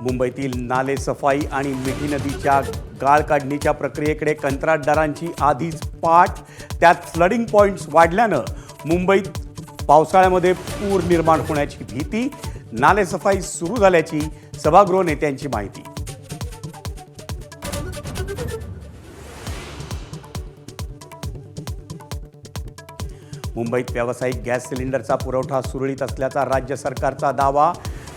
मुंबईतील नाले सफाई आणि मिठी नदीच्या गाळ काढणीच्या प्रक्रियेकडे कंत्राटदारांची आधीच पाठ, त्यात फ्लडिंग पॉईंट्स वाढल्यानं मुंबईत पावसाळ्यामध्ये पूर निर्माण होण्याची भीती. नाले सफाई सुरू झाल्याची सभागृह नेत्यांची माहिती. मुंबईत व्यावसायिक गॅस सिलेंडरचा पुरवठा सुरळीत असल्याचा राज्य सरकारचा दावा,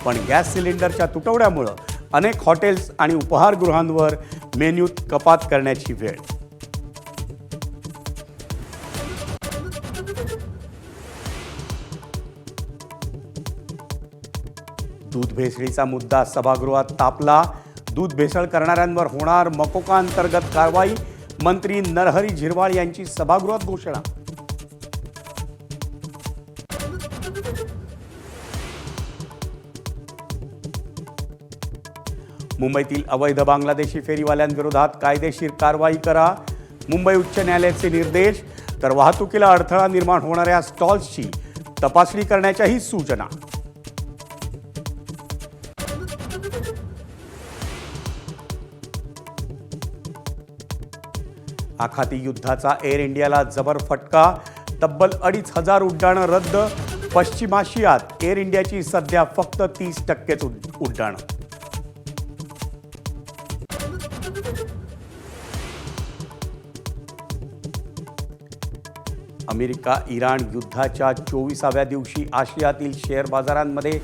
पण गॅस सिलेंडरच्या तुटवड्यामुळे अनेक हॉटेल्स आणि उपाहारगृहांवर मेन्यूत कपात करण्याची वेळ. दूध भेसळीचा मुद्दा सभागृहात तापला. दूध भेसळ करणाऱ्यांवर होणार मकोका अंतर्गत कारवाई. मंत्री नरहरी झिरवाळ यांची सभागृहात घोषणा. मुंबईतील अवैध बांगलादेशी फेरीवाल्यांविरोधात कायदेशीर कारवाई करा. मुंबई उच्च न्यायालयाचे निर्देश. तर वाहतुकीला अडथळा निर्माण होणाऱ्या स्टॉल्सची तपासणी करण्याच्याही सूचना. आखाती युद्धाचा एअर इंडियाला जबर फटका. तब्बल 2,500 उड्डाणं रद्द. पश्चिम आशियात एअर इंडियाची सध्या फक्त 30% उड्डाणं. अमेरिका इराण युद्धाच्या 24व्या दिवशी आशियातील शेअर बाजारांमध्ये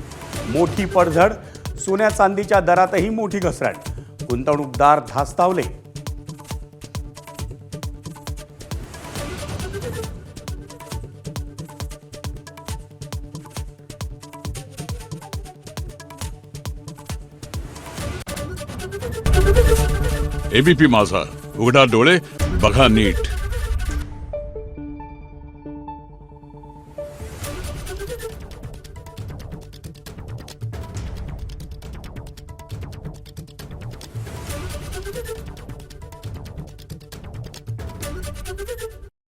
मोठी पडझड. सोन्या चांदीच्या दरातही मोठी घसरण. गुंतवणूकदार धास्तावले. एबीपी माझा, उघडा डोळे बघा नीट.